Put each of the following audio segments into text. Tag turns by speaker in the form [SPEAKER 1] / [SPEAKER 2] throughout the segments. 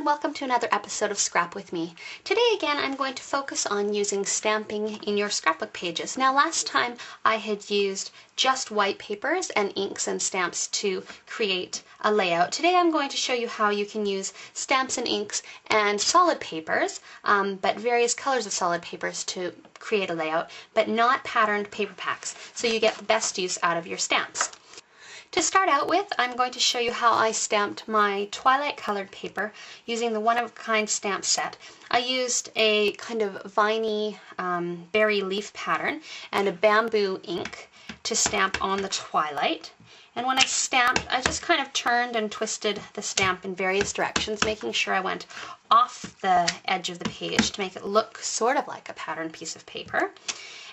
[SPEAKER 1] and welcome to another episode of Scrap with me. Today again I'm going to focus on using stamping in your scrapbook pages. Now last time I had used just white papers and inks and stamps to create a layout. Today I'm going to show you how you can use stamps and inks and solid papers, but various colors of solid papers to create a layout, but not patterned paper packs, so you get the best use out of your stamps. To start out with, I'm going to show you how I stamped my Twilight colored paper using the one-of-a-kind stamp set. I used a kind of viney berry leaf pattern and a bamboo ink to stamp on the Twilight. And when I stamped, I just kind of turned and twisted the stamp in various directions, making sure I went off the edge of the page to make it look sort of like a patterned piece of paper.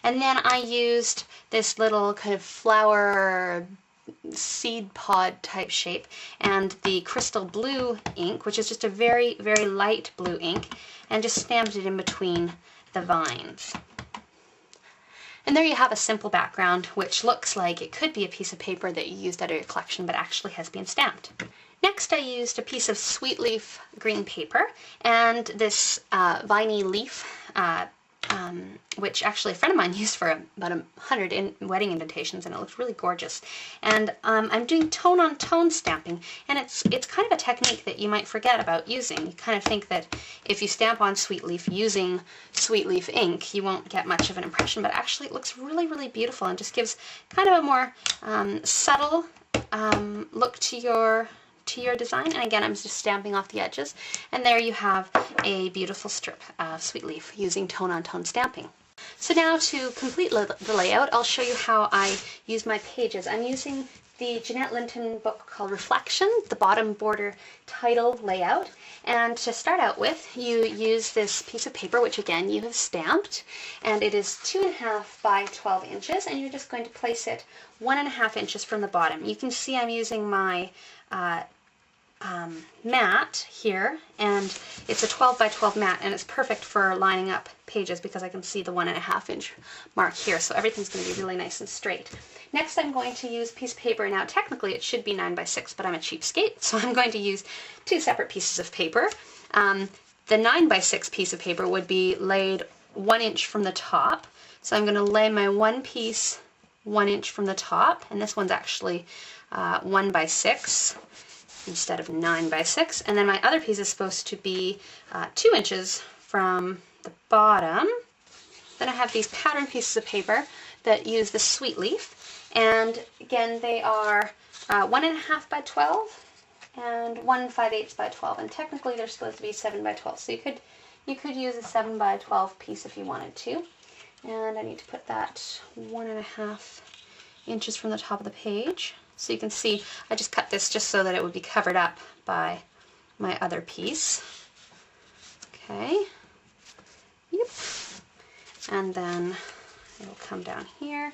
[SPEAKER 1] And then I used this little kind of flower seed pod type shape and the crystal blue ink, which is just a very, very light blue ink, and just stamped it in between the vines. And there you have a simple background which looks like it could be a piece of paper that you used out of your collection but actually has been stamped. Next I used a piece of sweet leaf green paper and this viney leaf which actually a friend of mine used for about 100 wedding invitations, and it looked really gorgeous. And I'm doing tone-on-tone stamping, and it's kind of a technique that you might forget about using. You kind of think that if you stamp on sweet leaf using sweet leaf ink, you won't get much of an impression, but actually it looks really, really beautiful and just gives kind of a more subtle look to your design. And again, I'm just stamping off the edges, and there you have a beautiful strip of sweet leaf using tone-on-tone stamping. So now to complete the layout, I'll show you how I use my pages. I'm using the Jeanette Linton book called Reflection, the bottom border title layout. And to start out with, you use this piece of paper, which again you have stamped, and it is 2.5 by 12 inches, and you're just going to place it 1.5 inches from the bottom. You can see I'm using my mat here, and it's a 12 by 12 mat, and it's perfect for lining up pages because I can see the 1.5 inch mark here, so everything's going to be really nice and straight. Next I'm going to use a piece of paper. Now technically it should be 9 by 6, but I'm a cheapskate, so I'm going to use two separate pieces of paper. The 9 by 6 piece of paper would be laid 1 inch from the top, so I'm going to lay my one piece 1 inch from the top, and this one's actually 1 by 6 instead of 9 by 6, and then my other piece is supposed to be 2 inches from the bottom. Then I have these pattern pieces of paper that use the sweet leaf, and again they are 1.5 by 12 and 1 5/8 by 12, and technically they're supposed to be 7 by 12, so you could use a 7 by 12 piece if you wanted to. And I need to put that 1.5 inches from the top of the page. So you can see I just cut this just so that it would be covered up by my other piece. Okay. Yep. And then it'll come down here,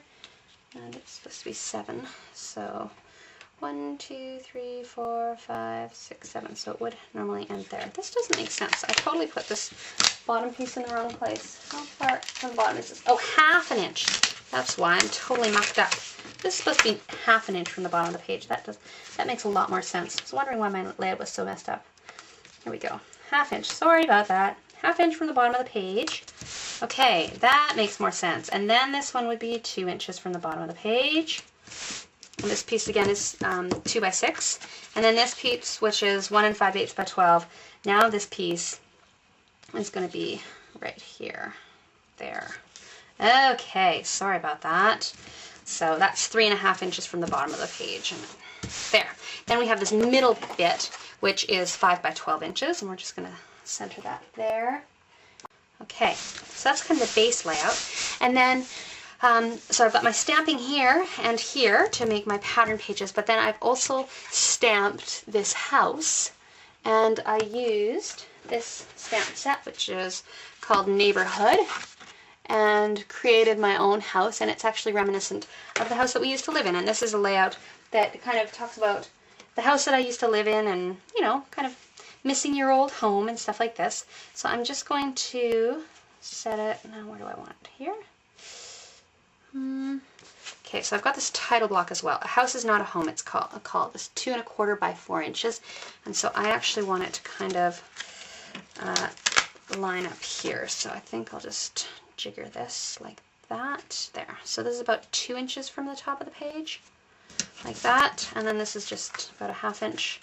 [SPEAKER 1] and it's supposed to be 7. So 1, 2, 3, 4, 5, 6, 7. So it would normally end there. This doesn't make sense. I totally put this bottom piece in the wrong place. How far from the bottom is this? Oh, 1/2 inch. That's why I'm totally mucked up. This is supposed to be 1/2 inch from the bottom of the page. That makes a lot more sense. I was wondering why my layout was so messed up. Here we go. 1/2 inch. Sorry about that. 1/2 inch from the bottom of the page. Okay, that makes more sense. And then this one would be 2 inches from the bottom of the page. And this piece again is 2 by 6. And then this piece, which is 1 5/8 by 12. Now this piece is going to be right here. There. Okay, sorry about that. So that's 3.5 inches from the bottom of the page. And there. Then we have this middle bit, which is 5 by 12 inches, and we're just going to center that there. Okay, so that's kind of the base layout. And then, so I've got my stamping here and here to make my pattern pages, but then I've also stamped this house, and I used this stamp set, which is called Neighborhood, and created my own house, and it's actually reminiscent of the house that we used to live in. And this is a layout that kind of talks about the house that I used to live in, and you know, kind of missing your old home and stuff like this. So I'm just going to set it, now where do I want it? Here? Okay, so I've got this title block as well. A house is not a home, it's called. I'll call this 2 1/4 by 4 inches. And so I actually want it to kind of line up here. So I think I'll just jigger this like that. There. So this is about 2 inches from the top of the page, like that. And then this is just about a 1/2 inch,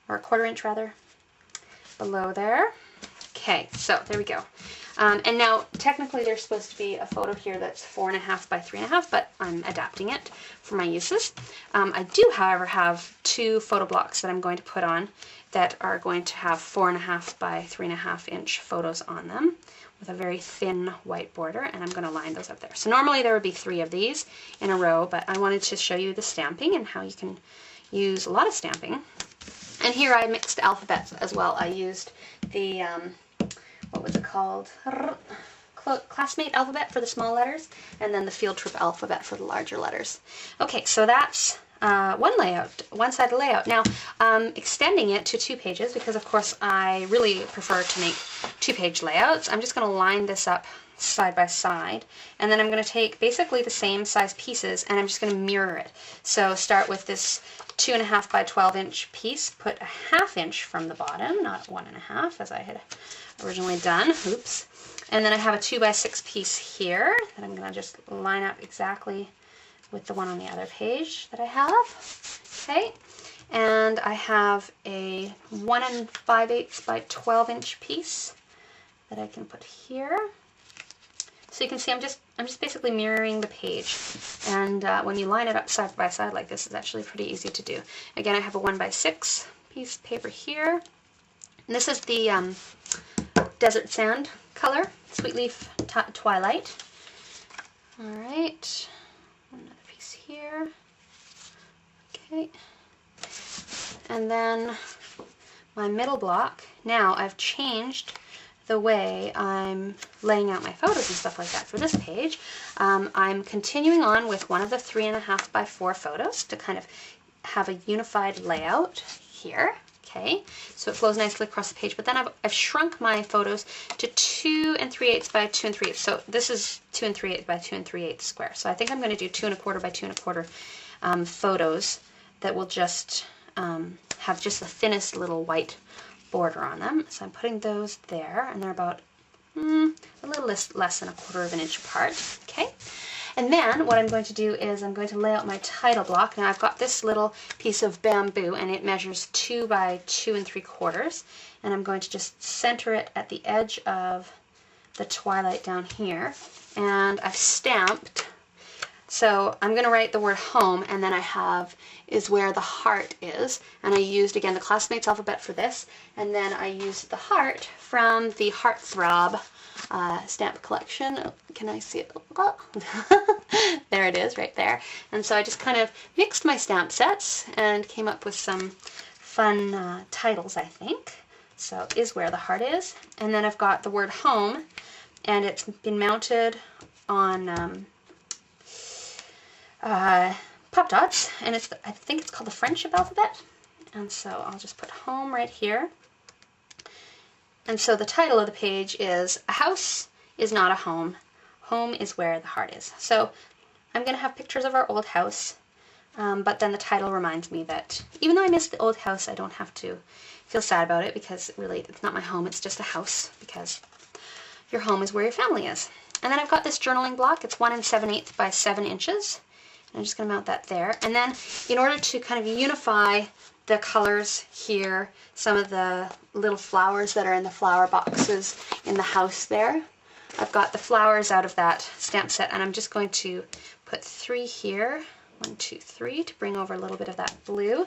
[SPEAKER 1] or a 1/4 inch rather, below there. Okay, so there we go. And now technically there's supposed to be a photo here that's 4 1/2 by 3 1/2, but I'm adapting it for my uses. I do, however, have 2 photo blocks that I'm going to put on that are going to have 4 1/2 by 3 1/2 inch photos on them with a very thin white border, and I'm going to line those up there. So normally there would be 3 of these in a row, but I wanted to show you the stamping and how you can use a lot of stamping. And here I mixed alphabets as well. I used the what was it called? Classmate alphabet for the small letters, and then the field trip alphabet for the larger letters. Okay, so that's one-sided layout. Now, extending it to 2 pages, because of course I really prefer to make 2-page layouts, I'm just going to line this up side by side, and then I'm going to take basically the same size pieces and I'm just going to mirror it. So start with this 2 1/2 by 12 inch piece, put a 1/2 inch from the bottom, not 1 1/2 as I had originally done, oops. And then I have a 2 by 6 piece here that I'm going to just line up exactly with the one on the other page that I have. Okay, and I have a 1 5/8 by 12 inch piece that I can put here. So you can see I'm just basically mirroring the page, and when you line it up side by side like this, it's actually pretty easy to do. Again, I have a 1 by 6 piece of paper here. And this is the desert sand color, Sweet Leaf Twilight. All right, another piece here. Okay, and then my middle block. Now I've changed the way I'm laying out my photos and stuff like that for this page. I'm continuing on with one of the 3 1/2 by 4 photos to kind of have a unified layout here. Okay, so it flows nicely across the page, but then I've shrunk my photos to 2 3/8 by 2 3/8. So this is 2 3/8 by 2 3/8 square. So I think I'm going to do 2 1/4 by 2 1/4 photos that will just have just the thinnest little white border on them. So I'm putting those there, and they're about a little less than 1/4 of an inch apart. Okay, and then what I'm going to do is I'm going to lay out my title block. Now I've got this little piece of bamboo, and it measures 2 by 2 3/4, and I'm going to just center it at the edge of the twilight down here, and I've stamped. So I'm going to write the word home, and then I have is where the heart is, and I used again the Classmates alphabet for this, and then I used the heart from the Heartthrob stamp collection. Can I see it? There it is right there. And so I just kind of mixed my stamp sets and came up with some fun titles, I think. So is where the heart is, and then I've got the word home, and it's been mounted on Pop Dots, and I think it's called the Friendship alphabet. And so I'll just put home right here. And so the title of the page is A House is Not a Home. Home is Where the Heart Is. So I'm going to have pictures of our old house, but then the title reminds me that even though I miss the old house, I don't have to feel sad about it, because really it's not my home, it's just a house, because your home is where your family is. And then I've got this journaling block. It's 1 7/8 by 7 inches. I'm just going to mount that there. And then in order to kind of unify the colors here, some of the little flowers that are in the flower boxes in the house there, I've got the flowers out of that stamp set, and I'm just going to put 3 here. 1, 2, 3 to bring over a little bit of that blue.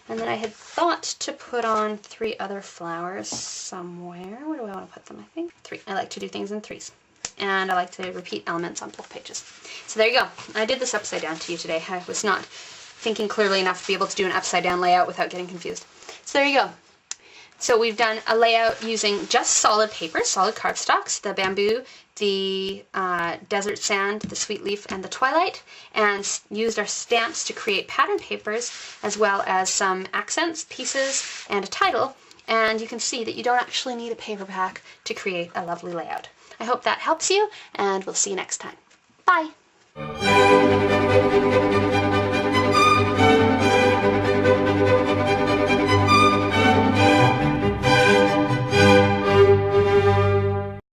[SPEAKER 1] And then I had thought to put on 3 other flowers somewhere. Where do I want to put them? I think 3. I like to do things in 3s. And I like to repeat elements on both pages. So there you go. I did this upside down to you today. I was not thinking clearly enough to be able to do an upside down layout without getting confused. So there you go. So we've done a layout using just solid paper, solid cardstocks, the bamboo, the desert sand, the sweet leaf, and the twilight, and used our stamps to create pattern papers, as well as some accents, pieces, and a title. And you can see that you don't actually need a paper pack to create a lovely layout. I hope that helps you, and we'll see you next time. Bye!